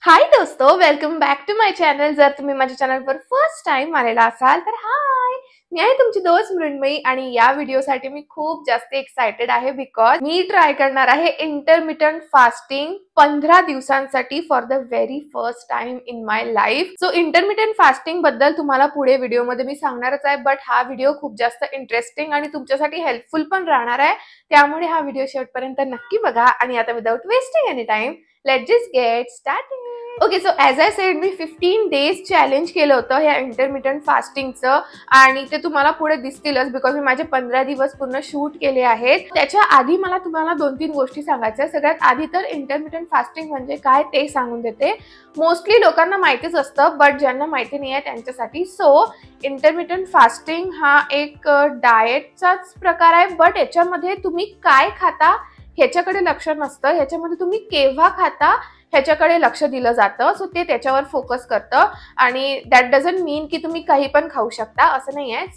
हाय दोस्तों, welcome back to my channel. जर तुम्ही माझ्या चॅनलवर फर्स्ट टाइम आलेला असाल तर हाय, मी आहे तुमची दोस्त मृण्मयी आणि या व्हिडिओसाठी मी खूप जास्त एक्साइटेड आहे बिकॉज मी ट्राय करणार आहे इंटरमिटंट फास्टिंग 15 दिवसांसाठी for the very first time in my life. So intermittent fasting बद्दल तुम्हाला पुढे व्हिडिओमध्ये मी सांगणारच आहे, बट हा व्हिडिओ खूप जास्त इंटरेस्टिंग आणि तुमच्यासाठी हेल्पफुल पण राहणार आहे, त्यामुळे हा व्हिडिओ शेवटपर्यंत नक्की बघा। आणि आता without wasting any time let's just get started. Okay, so as I said me 15 days challenge केलं होतं ह्या इंटरमिटंट फास्टिंगचं आणि ते तुम्हाला पुढे दिसतीलच बिकॉज मी माझे 15 दिवस पूर्ण शूट केले आहेत। त्याच्या आधी मला तुम्हाला 2-3 गोष्टी सांगायच्या आहेत। सगळ्यात आधी तर इंटरमिटंट फास्टिंग म्हणजे काय ते सांगून देते। मोस्टली लोकांना माहितीच असतं, बट ज्यांना माहिती नाही आहे त्यांच्यासाठी। सो इंटरमिटंट फास्टिंग हा एक डाएटचाच प्रकार आहे, बट याच्यामध्ये तुम्ही काय खाता ह्याच्याकडे लक्ष नसतं, ह्याच्यामध्ये तुम्ही केव्हा खाता ह्याच्याकडे लक्ष दिलं जातं। सो ते त्याच्यावर फोकस करतं आणि दॅट डझंट मीन की तुम्ही काही पण खाऊ शकता, असं नाही आहे।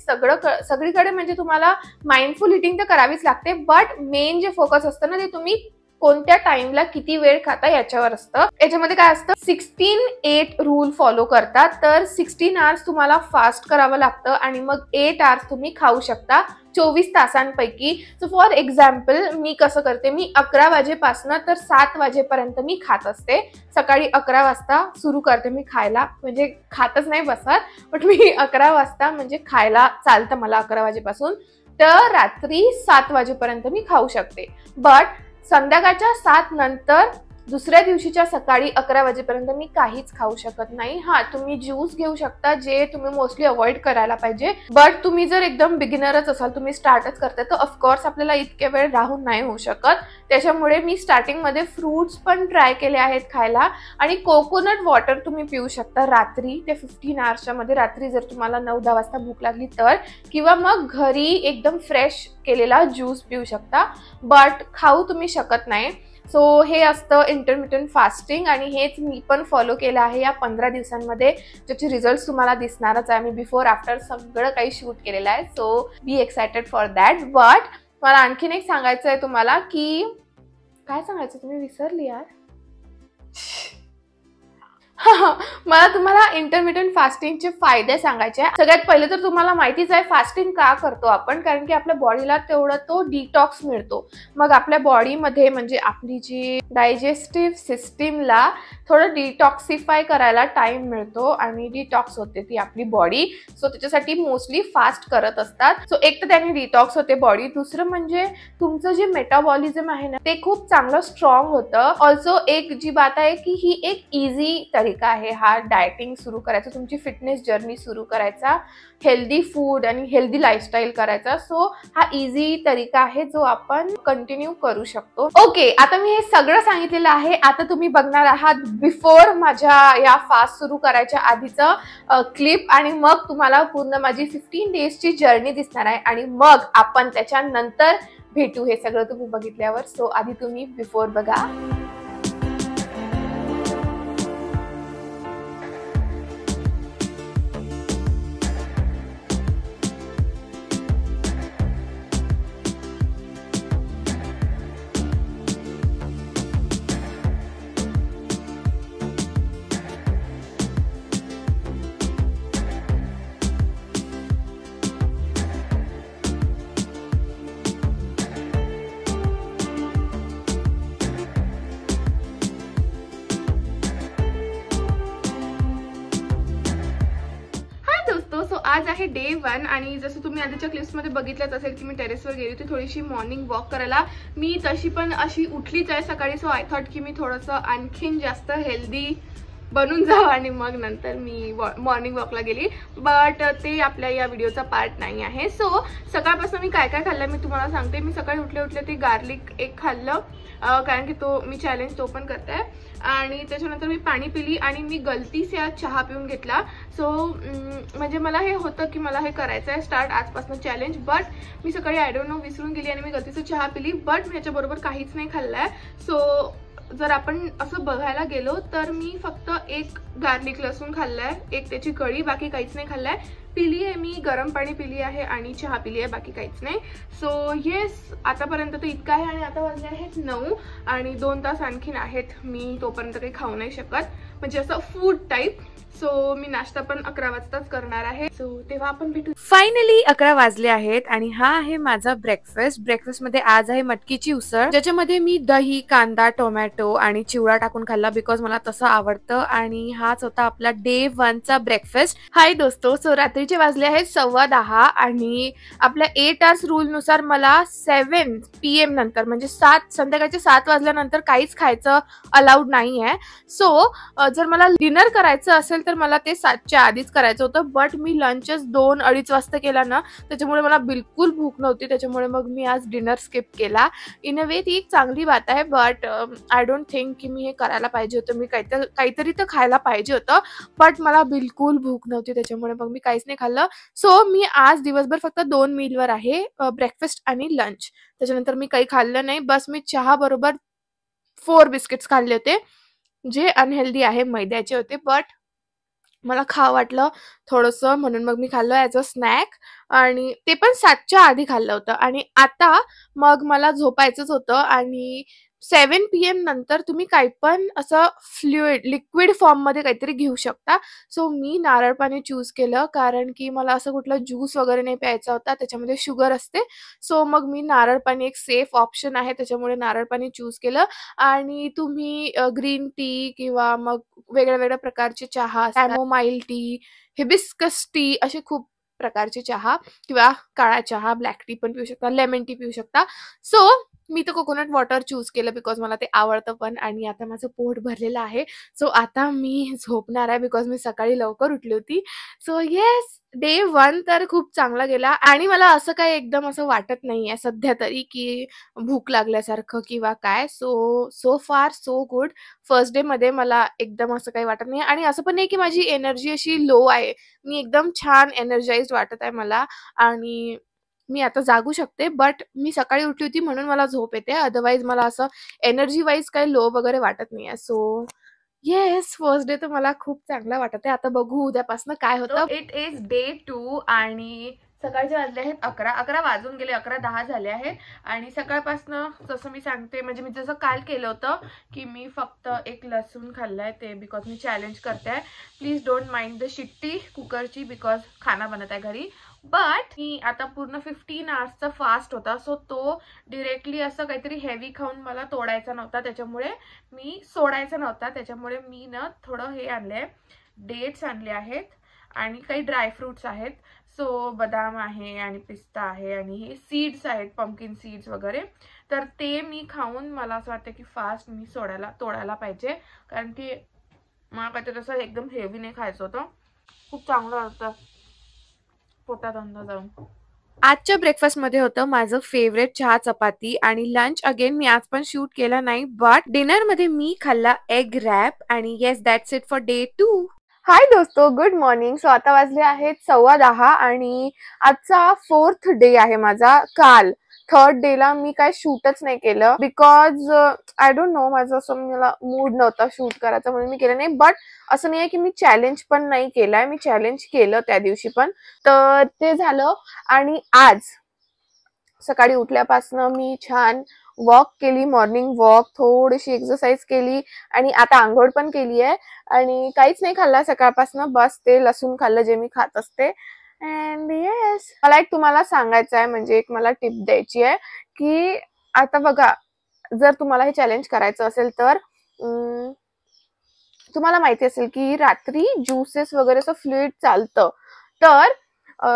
सगळीकडे म्हणजे तुम्हाला माइंडफुल इटिंग तर करावीच लागते, बट मेन जे फोकस असतं ना ते तुम्ही कोणत्या टाइमला किती वेळ खाता याच्यावर असतं। याच्यामध्ये काय असतं, 16-8 रूल फॉलो करतात। तर 16 आवर्स तुम्हाला फास्ट करावं लागतं आणि मग 8 आवर्स तुम्ही खाऊ शकता 24 तासांपैकी। सो फॉर एक्झाम्पल मी कसं करते, मी 11 वाजेपासून तर 7 वाजेपर्यंत मी खात असते। सकाळी 11 वाजता सुरू करते मी खायला, म्हणजे खातच नाही बसत, बट मी 11 वाजता म्हणजे खायला चालतं मला 11 वाजेपासून, तर रात्री 7 वाजेपर्यंत मी खाऊ शकते। बट संध्याकाळच्या 7 नंतर दुसऱ्या दिवशीच्या सकाळी 11 वाजेपर्यंत मी काहीच खाऊ शकत नाही। हा, तुम्ही ज्यूस घेऊ शकता, जे तुम्ही मोस्टली अवॉइड करायला पाहिजे, बट तुम्ही जर एकदम बिगिनरच असाल, तुम्ही स्टार्टच करताय, तर ऑफकोर्स आपल्याला इतके वेळ राहून नाही होऊ शकत। त्याच्यामुळे मी स्टार्टिंगमध्ये फ्रूट्स पण ट्राय केले आहेत खायला आणि कोकोनट वॉटर तुम्ही पिऊ शकता रात्री, ते 15 आवर्सच्या मध्ये रात्री जर तुम्हाला 9-10 वाजता भूक लागली तर, किंवा मग घरी एकदम फ्रेश केलेला ज्यूस पिऊ शकता, बट खाऊ तुम्ही शकत नाही। सो हे असतं इंटरमिटंट फास्टिंग आणि हेच मी पण फॉलो केलं आहे या 15 दिवसांमध्ये, ज्याचे रिझल्ट्स तुम्हाला दिसणारच आहे। मी बिफोर आफ्टर सगळं काही शूट केलेलं आहे, so be excited for that. But मला आणखीन एक सांगायचं आहे तुम्हाला, की काय सांगायचं तुम्ही विसरली यार। मला तुम्हाला इंटरमिटंट फास्टिंगचे फायदे सांगायचे आहे। सगळ्यात पहिले तर तुम्हाला माहितीच आहे फास्टिंग का करतो आपण, कारण की आपल्या बॉडीला तेवढा तो डिटॉक्स मिळतो। मग आपल्या बॉडीमध्ये म्हणजे आपली जी डायजेस्टिव्ह सिस्टीमला थोडं डिटॉक्सिफाय करायला टाइम मिळतो आणि डिटॉक्स होते ती आपली बॉडी। सो त्याच्यासाठी मोस्टली फास्ट करत असतात। सो एक तर त्याने डिटॉक्स होते बॉडी, दुसरं म्हणजे तुमचं जे मेटाबॉलिझम आहे ना ते खूप चांगलं स्ट्रॉंग होतं। ऑल्सो एक जी बात आहे की ही एक इझी तरीका आहे हा डायटिंग सुरू करायचा, तुमची फिटनेस जर्नी सुरू करायचा, हेल्दी फूड आणि हेल्दी लाईफस्टाईल करायचा। सो हा इझी तरीका आहे जो आपण कंटिन्यू करू शकतो। ओके, आता मी हे सगळं सांगितलेलं आहे। आता तुम्ही बघणार आहात बिफोर माझ्या या फास्ट सुरू करायच्या आधीचं क्लिप आणि मग तुम्हाला पूर्ण माझी 15 डेजची जर्नी दिसणार आहे आणि मग आपण त्याच्यानंतर भेटू हे सगळं तुम्ही बघितल्यावर। सो आधी तुम्ही बिफोर बघा। सो आज आहे डे 1 आणि जसं तुम्ही आधीच्या क्लिप्समध्ये बघितलंच असेल की मी टेरेसवर गेली होती थोडीशी मॉर्निंग वॉक करायला। मी तशी पण अशी उठलीच आहे सकाळी, सो आय थॉट की मी थोडंसं आणखीन जास्त हेल्दी बनून जावं आणि मग नंतर मी मॉर्निंग वॉकला गेली, बट ते आपल्या या व्हिडिओचा पार्ट नाही आहे। सो सकाळपासून मी काय काय खाल्लं मी तुम्हाला सांगते। मी सकाळी उठले ते गार्लिक एक खाल्लं, कारण की तो मी चॅलेंज तो पण करते, आणि त्याच्यानंतर मी पाणी पिली आणि मी गलतीसे चहा पिऊन घेतला। सो म्हणजे मला हे होतं की मला हे करायचं आहे स्टार्ट आजपासून चॅलेंज, बट मी सकाळी आय डोंट नो विसरून गेली आणि मी गलतीसे चहा पिली, बट मी याच्याबरोबर काहीच नाही खाल्लंय। सो जर आपण असं बघायला गेलो तर मी फक्त एक गार्लिक लसूण खाल्लाय, एक त्याची कढी, बाकी काहीच नाही खाल्लाय। पिली आहे मी गरम पाणी पिली आहे आणि चहा पिली आहे, बाकी काहीच नाही। सो येस, आतापर्यंत तर इतकं आहे आणि आता वाजले आहेत 9 आणि 2 तास आणखीन आहेत, मी तोपर्यंत काही खाऊ नाही शकत। म्हणजे असं फूड टाईप. सो मी नाश्ता पण 11 वाजताच करणार आहे. सो तेव्हा आपण भेटू. फायनली 11 वाजले आहेत आणि हा आहे माझा ब्रेकफास्ट मध्ये आज आहे मटकीची उसळ, ज्याच्यामध्ये मी दही, कांदा, टोमॅटो आणि चिवडा टाकून खाल्ला बिकॉज मला तसं आवडतं. आणि हाच होता आपला डे 1 चा ब्रेकफास्ट. हाय दोस्तो, सो रात्रीचे वाजले आहेत 10:15 आणि आपल्या 8 आवर्स रूल नुसार मला 7 PM नंतर म्हणजे संध्याकाळचे 7 वाजल्यानंतर काहीच खायचं अलाउड नाही आहे. सो जर मला डिनर करायचं असेल तर मला ते 7च्या आधीच करायचं होतं. बट मी लंचच 2-2:30 वाजता केला ना, त्याच्यामुळे मला बिलकुल भूक नव्हती. त्याच्यामुळे मग मी आज डिनर स्किप केला. इन अ वे ती एक चांगली बात आहे. बट आय डोंट थिंक की मी हे करायला पाहिजे होतं. मी काहीतरी तर खायला पाहिजे होतं. बट मला बिलकुल भूक नव्हती, त्याच्यामुळे मग मी काहीच नाही खाल्लं. सो मी आज दिवसभर फक्त 2 मीलवर आहे, ब्रेकफास्ट आणि लंच. त्याच्यानंतर मी काही खाल्लं नाही. बस मी चहा बरोबर 4 बिस्किट्स खाल्ले होते, जे अनहेल्दी आहे, मैद्याचे होते. बट मला खावं वाटलं थोडंसं म्हणून मग मी खाल्लं ॲज अ स्नॅक. आणि ते पण 7च्या आधी खाल्लं होतं. आणि आता मग मला झोपायचंच होतं. आणि 7 PM नंतर तुम्ही काही पण असं लिक्विड फॉर्ममध्ये काहीतरी घेऊ शकता. सो मी नारळ पाणी चूज केलं, कारण की मला असं कुठलं ज्यूस वगैरे नाही प्यायचा होता, त्याच्यामध्ये शुगर असते. सो मग मी नारळ पाणी एक सेफ ऑप्शन आहे, त्याच्यामुळे नारळ पाणी चूज केलं. आणि तुम्ही ग्रीन टी किंवा मग वेगळ्या वेगळ्या प्रकारचे चहा, कॅमोमाईल टी, हिबिस्कस टी, असे खूप प्रकारचे चहा किंवा काळा चहा, ब्लॅक टी पण पिऊ शकता, लेमन टी पिऊ शकता. सो मी तर कोकोनट वॉटर चूज केलं बिकॉज मला ते आवडतं पण. आणि आता माझं पोट भरलेलं आहे. सो आता मी झोपणार आहे बिकॉज मी सकाळी लवकर उठली होती. सो येस, डे 1 तर खूप चांगला गेला. आणि मला असं काही एकदम असं वाटत नाहीये सध्या तरी की भूक लागल्यासारखं किंवा काय. सो फार सो गुड. फर्स्ट डे मध्ये मला एकदम असं काही वाटत नाही. आणि असं पण नाही की माझी एनर्जी अशी लो आहे. मी एकदम छान एनर्जाइज्ड वाटत आहे मला. आणि मी आता जागू शकते. बट मी सकाळी उठली होती म्हणून मला झोप येते. अदरवाईज मला असं एनर्जी वाईज काही लो वगैरे वाटत नाहीये. सो येस, फर्स्ट डे तर मला खूप चांगला वाटत आहे. आता बघू उद्यापासून काय होतं. इट इज डे 2 आणि सकाळचे वाजले आहेत 11 वाजून गेले, 11:10 झाले आहेत. आणि सकाळपासनं जसं मी सांगते, म्हणजे मी जसं काल केलं होतं की मी फक्त एक लसूण खाल्लाय, ते बिकॉज मी चॅलेंज करते आहे. प्लीज डोंट माइंड द शिट्टी कुकरची बिकॉज खाना बनत आहे घरी. बट मी आता पूर्ण 15 आवर्सचा फास्ट होता. सो तो डिरेक्टली असं काहीतरी हेवी खाऊन मला तोडायचा नव्हता, त्याच्यामुळे मी सोडायचा नव्हता. त्याच्यामुळे मी ना थोडं हे आणले, डेट्स आणले आहेत आणि काही ड्रायफ्रुट्स आहेत. सो बदाम आहे आणि पिस्ता आहे आणि हे सीड्स आहेत, पंपकिन सीड्स वगैरे. तर ते मी खाऊन मला असं वाटतं की फास्ट मी तोडायला पाहिजे, कारण की मला काहीतरी असं एकदम हेवी नाही खायचं होतं. खूप चांगलं होतं पोटात अंदाज जाऊन. आजच्या ब्रेकफास्टमध्ये होतं माझं फेवरेट चहा चपाती. आणि लंच अगेन मी आज पण शूट केला नाही. बट डिनरमध्ये मी खाल्ला एग रॅप. आणि yes, that's it for day 2. हाय दोस्तो, गुड मॉर्निंग. सो आता वाजले आहेत 10:15 आणि आजचा 4th डे आहे माझा. काल 3rd डेला मी काय शूटच नाही केलं बिकॉज आय डोंट नो, माझं असं मला मूड नव्हता शूट करायचा म्हणून मी केलं नाही. बट असं नाही आहे की मी चॅलेंज पण नाही केलाय, मी चॅलेंज केलं त्या दिवशी पण, तर ते झालं. आणि आज सकाळी उठल्यापासून मी छान वॉक केली, मॉर्निंग वॉक, थोडीशी एक्सरसाइज केली आणि आता आंघोळ पण केली आहे. आणि काहीच नाही खाल्लं सकाळपासून, बस ते लसूण खाल्लं जे मी खात असते. अँड येस, मला एक तुम्हाला सांगायचं आहे, म्हणजे एक मला टिप द्यायची आहे की आता बघा, जर तुम्हाला हे चॅलेंज करायचं असेल तर तुम्हाला माहिती असेल की रात्री ज्युसेस वगैरे असं फ्लुइड चालतं. तर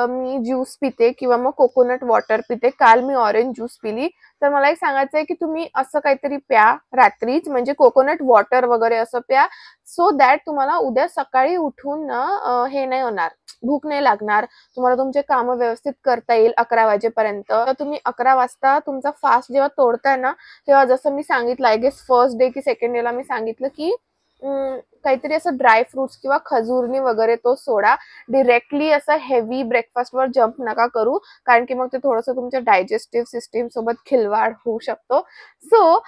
मी ज्यूस पिते किंवा मग कोकोनट वॉटर पिते. काल मी ऑरेंज ज्यूस पिली. तर मला एक सांगायचं आहे की तुम्ही असं काहीतरी प्या रात्रीच, म्हणजे कोकोनट वॉटर वगैरे असं प्या. सो दॅट तुम्हाला उद्या सकाळी उठून ना हे नाही होणार, भूक नाही लागणार, तुम्हाला तुमचे कामं व्यवस्थित करता येईल 11 वाजेपर्यंत. तर तुम्ही 11 वाजता तुमचा फास्ट जेव्हा तोडताय ना, तेव्हा जसं मी सांगितलं, आय गेस फर्स्ट डे की सेकंड डेला मी सांगितलं की काहीतरी असं ड्राय फ्रुट्स किंवा खजूरनी वगैरे तो सोडा. डिरेक्टली असं हेवी ब्रेकफास्टवर जम्प नका करू, कारण की मग ते थोडंसं तुमच्या डायजेस्टिव्ह सिस्टीम सोबत खिलवाड होऊ शकतो. सो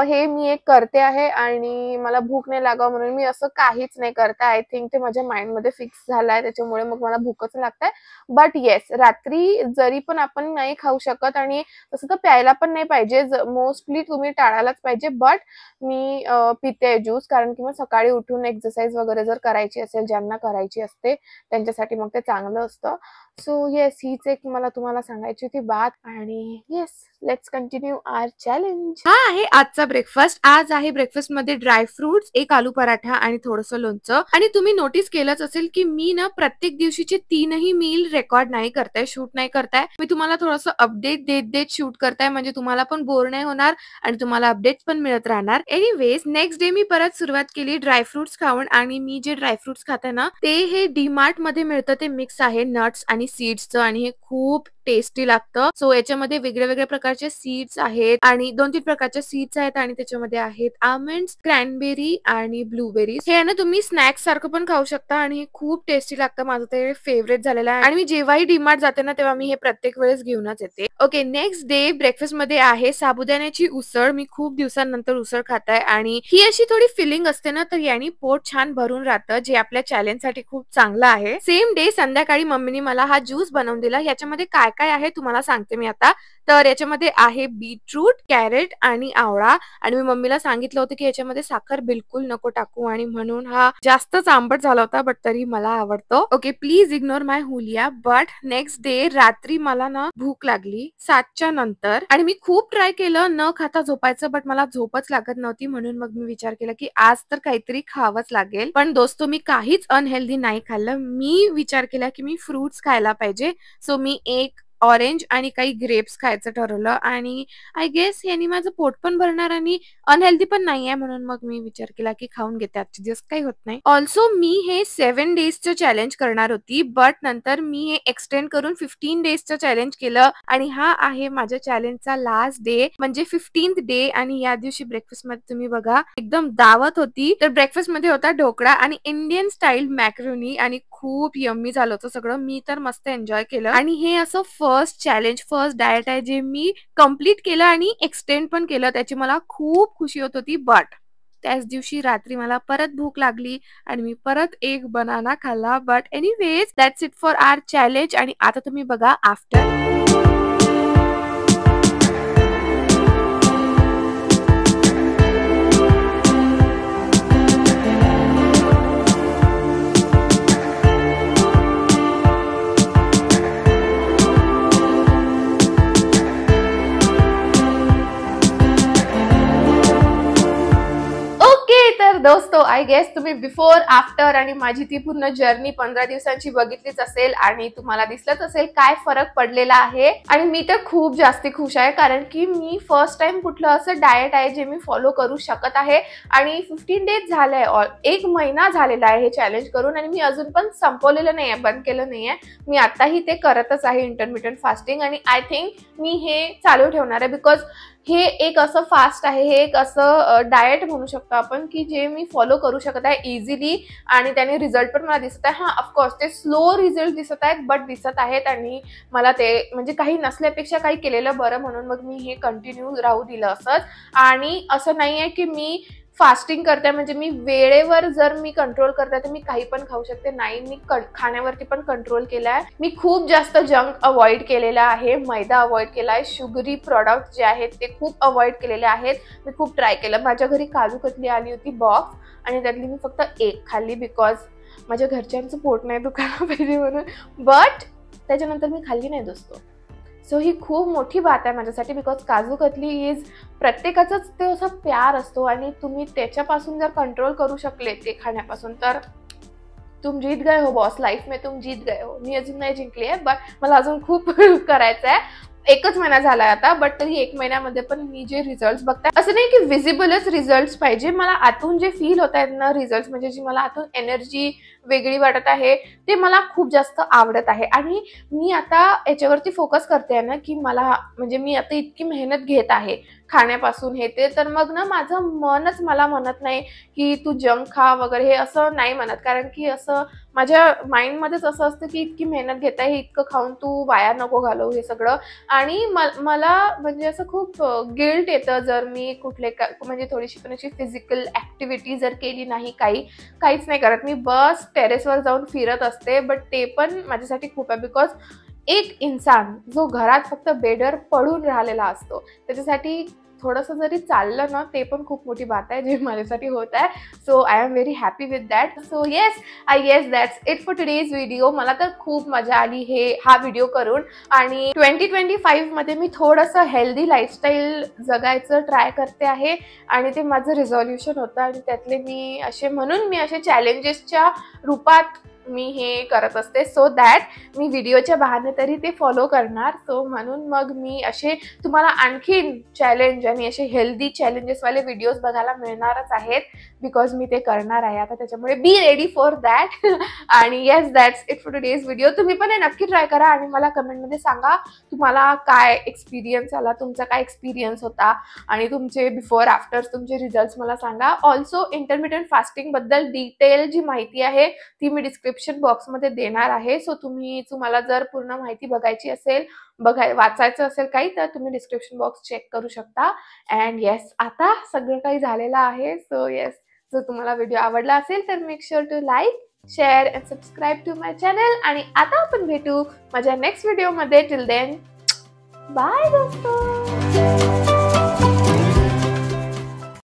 हे मी एक करते आहे आणि मला भूक नाही लागावं म्हणून मी असं काहीच नाही करते. आय थिंक ते माझ्या माइंडमध्ये फिक्स झालंय, त्याच्यामुळे मग मला भूकच लागतंय. बट येस, रात्री जरी पण आपण नाही खाऊ शकत आणि तसं तर प्यायला पण नाही पाहिजे, मोस्टली तुम्ही टाळायलाच पाहिजे. बट मी पिते ज्यूस, कारण की मग सकाळी उठून करून एक्सरसाइज वगैरे जर करायची असेल, ज्यांना करायची असते त्यांच्यासाठी मग ते चांगलं असतं. सो येस, हीच एक मला तुम्हाला सांगायची होती बात. आणि yes, let's continue our challenge. हा आहे आजचा ब्रेकफास्ट. आज आहे ब्रेकफास्ट मध्ये ड्राय फ्रुट्स, एक आलू पराठा आणि थोडंसं लोणचं. आणि तुम्ही नोटीस केलंच असेल की मी ना प्रत्येक दिवशीचे 3ही मील रेकॉर्ड नाही करताय, शूट नाही करताय. मी तुम्हाला थोडंसं अपडेट देत देत शूट करताय, म्हणजे तुम्हाला पण बोर नाही होणार आणि तुम्हाला अपडेट्स पण मिळत राहणार. एनिवेज, नेक्स्ट डे मी परत सुरुवात केली ड्रायफ्रुट्स खाऊन. आणि मी जे ड्रायफ्रुट्स खाते ना ते हे डीमार्ट मध्ये मिळतं, ते मिक्स आहे नट्स आणि सीड्सचं, आणि हे खूप टेस्टी लागतं. सो याच्यामध्ये वेगळ्या वेगळ्या प्रकारचे सीड्स आहेत आणि 2-3 प्रकारचे सीड्स आहेत आणि त्याच्यामध्ये आहेत आल्मंड्स, क्रॅनबेरी आणि ब्लूबेरी. हे आहे ना तुम्ही स्नॅक्स सारखं पण खाऊ शकता आणि हे खूप टेस्टी लागतं. माझं ते फेवरेट झालेलं आहे आणि मी जेव्हाही डीमार्ट जाते ना तेव्हा मी हे प्रत्येक वेळेस घेऊनच येते. ओके, नेक्स्ट डे ब्रेकफास्ट मध्ये आहे साबुदाण्याची उसळ. मी खूप दिवसांनंतर उसळ खाताय आणि ही अशी थोडी फिलिंग असते ना, तर याने पोट छान भरून राहतं, जे आपल्या चॅलेंज साठी खूप चांगलं आहे. सेम डे संध्याकाळी मम्मीने मला हा ज्यूस बनवून दिला. याच्यामध्ये काय काय आहे तुम्हाला सांगते मी आता. तर याच्यामध्ये आहे बीटरूट, कॅरेट आणि आवळा. आणि मी मम्मीला सांगितलं होतं की याच्यामध्ये साखर बिलकुल नको टाकू, आणि म्हणून हा जास्तच आंबट झाला होता, बट तरी मला आवडतो. ओके, प्लीज इग्नोर माय हुलिया. बट नेक्स्ट डे रात्री मला ना भूक लागली 7च्या नंतर, आणि मी खूप ट्राय केलं न खाता झोपायचं, बट मला झोपच लागत नव्हती. म्हणून मग मी विचार केला की आज तर काहीतरी खावंच लागेल. पण दोस्तो, मी काहीच अनहेल्दी नाही खाल्लं. मी विचार केला की मी फ्रुट्स खायला पाहिजे. सो मी एक ऑरेंज आणि काही ग्रेप्स खायचं ठरवलं, आणि आय गेस यांनी माझं पोट पण भरणार आणि अनहेल्दी पण नाहीये. म्हणून मग मी विचार केला की खाऊन घेते, आजचे दिवस काही होत नाही. ऑल्सो मी हे 7 डेजचं चॅलेंज करणार होती, बट नंतर मी हे एक्सटेंड करून 15 डेजचं चॅलेंज केलं. आणि हा आहे माझ्या चॅलेंजचा लास्ट डे, म्हणजे 15th डे. आणि या दिवशी ब्रेकफास्ट मध्ये तुम्ही बघा एकदम दावत होती. तर ब्रेकफास्ट मध्ये होता ढोकळा आणि इंडियन स्टाईल मॅक्रोनी, आणि खूप यम्मी झालं होतं सगळं. मी तर मस्त एन्जॉय केलं. आणि हे असं फर्स्ट चॅलेंज, फर्स्ट डाएट आहे जे मी कम्प्लीट केलं आणि एक्सटेंड पण केलं. त्याची मला खूप खुशी होत होती. बट त्याच दिवशी रात्री मला परत भूक लागली आणि मी परत एक बनाना खाल्ला. But anyways, that's it for our challenge. आणि आता तुम्ही बघा आफ्टर. तर दोस्तो, आय गेस तुम्ही बिफोर, आफ्टर आणि माझी ती पूर्ण जर्नी 15 दिवसांची बघितलीच असेल आणि तुम्हाला दिसलंच असेल काय फरक पडलेला आहे. आणि मी तर खूप जास्ती खुश आहे, कारण की मी फर्स्ट टाइम कुठलं असं डाएट आहे जे मी फॉलो करू शकत आहे. आणि 15 डेज झाले, 1 महिना झालेला आहे हे चॅलेंज करून, आणि मी अजून पण संपवलेलं नाहीये, बंद केलं नाहीये. मी आताही ते करतच आहे, इंटरमिटंट फास्टिंग. आणि आय थिंक मी हे चालू ठेवणार आहे, बिकॉज हे एक असं फास्ट आहे, हे एक असं डाएट म्हणू शकतो आपण की जे मी फॉलो करू शकत आहे इझिली, आणि त्याने रिझल्ट पण मला दिसत आहे. हां, ऑफकोर्स ते स्लो रिझल्ट दिसत आहेत, बट दिसत आहेत. आणि मला ते म्हणजे काही नसल्यापेक्षा काही केलेलं बरं, म्हणून मग मी हे कंटिन्यू राहू दिलं असंच. आणि असं नाही आहे की मी फास्टिंग करते म्हणजे मी वेळेवर जर मी कंट्रोल करते तर मी काही पण खाऊ शकते. नाही, मी खाण्यावरती पण कंट्रोल केला आहे. मी खूप जास्त जंक अवॉइड केलेला आहे, मैदा अवॉइड केला आहे, शुगरी प्रोडक्ट जे आहेत ते खूप अवॉइड केलेले आहेत. मी खूप ट्राय केलं. माझ्या घरी काजू कतली आली होती बॉक्स, आणि त्यातली मी फक्त एक खाल्ली, बिकॉज माझ्या घरच्यांचं पोट नाही दुखायला पाहिजे म्हणून. बट त्याच्यानंतर मी खाल्ली नाही दोस्तो. सो ही खूप मोठी बात आहे माझ्यासाठी, बिकॉज काजू कतली इज प्रत्येकाचाच ते असा प्यार असतो, आणि तुम्ही त्याच्यापासून जर कंट्रोल करू शकले ते खाण्यापासून तर तुम जीत गए हो बॉस, लाईफ में तुम जीत गए हो. मी अजून नाही जिंकली आहे, बट मला अजून खूप करायचं आहे. 1च महिना झाला आता, बट तरी 1 महिन्यामध्ये पण मी जे रिझल्ट बघताय, असं नाही की विजिबलच रिझल्ट पाहिजे, मला आतून जे फील होत आहेत ना रिझल्ट, म्हणजे जी मला आतून एनर्जी वेगळी वाटत आहे ते मला खूप जास्त आवडत आहे. आणि मी आता याच्यावरती फोकस करते ना की मला म्हणजे मी आता इतकी मेहनत घेत आहे खाण्यापासून हे ते, तर मग ना माझं मनच मला म्हणत नाही की तू जंक खा वगैरे, हे असं नाही म्हणत. कारण की असं माझ्या माइंडमध्येच असं असतं की इतकी मेहनत घेत आहे, इतकं खाऊन तू वाया नको घालवू हे सगळं. आणि मला म्हणजे असं खूप गिल्ट येतं जर मी कुठले म्हणजे थोडीशी पण अशी फिजिकल ॲक्टिव्हिटी जर केली नाही, काहीच नाही करत. मी बस टेरेसवर जाऊन फिरत असते, बट ते पण माझ्यासाठी खूप आहे. बिकॉज एक इन्सान जो घरात फक्त बेडवर पडून राहिलेला असतो त्याच्यासाठी थोडंसं जरी चाललं ना ते पण खूप मोठी बात आहे जे माझ्यासाठी होत आहे. So I am very happy with that. So yes, I guess that's it for today's video. मला तर खूप मजा आली हा व्हिडिओ करून. आणि 2025 मध्ये मी थोडंसं हेल्दी लाईफस्टाईल जगायचं ट्राय करते आहे आणि ते माझं रिझॉल्युशन होतं आणि त्यातले मी असे चॅलेंजेसच्या रूपात मी हे करत असते. सो दॅट मी व्हिडिओच्या बहाने तरी ते फॉलो करणार. सो म्हणून मग मी असे तुम्हाला आणखीन चॅलेंज आणि असे हेल्दी चॅलेंजेसवाले व्हिडिओज बघायला मिळणारच आहेत बिकॉज मी ते करणार आहे आता. त्याच्यामुळे बी रेडी फॉर दॅट. आणि yes, that's it for today's video. तुम्ही पण हे नक्की ट्राय करा आणि मला कमेंटमध्ये सांगा तुम्हाला काय एक्सपिरियन्स आला, तुमचा काय एक्सपिरियन्स होता आणि तुमचे बिफोर आफ्टर्स तुमचे रिझल्ट्स मला सांगा. ऑल्सो इंटरमिडिएट फास्टिंग बद्दल डिटेल जी माहिती आहे ती मी डिस्क्रिप्शन बॉक्समध्ये देणार आहे. सो तुम्हाला जर पूर्ण माहिती बघायची असेल, वाचायचं असेल काही, तर तुम्ही डिस्क्रिप्शन बॉक्स चेक करू शकता. अँड येस, आता सगळं काही झालेलं आहे. सो येस, जर तुम्हाला व्हिडिओ आवडला असेल तर make sure to like, share and subscribe to my channel. आणि आता आपण भेटू माझ्या नेक्स्ट व्हिडिओमध्ये. टिल देन, बाय दोस्तों.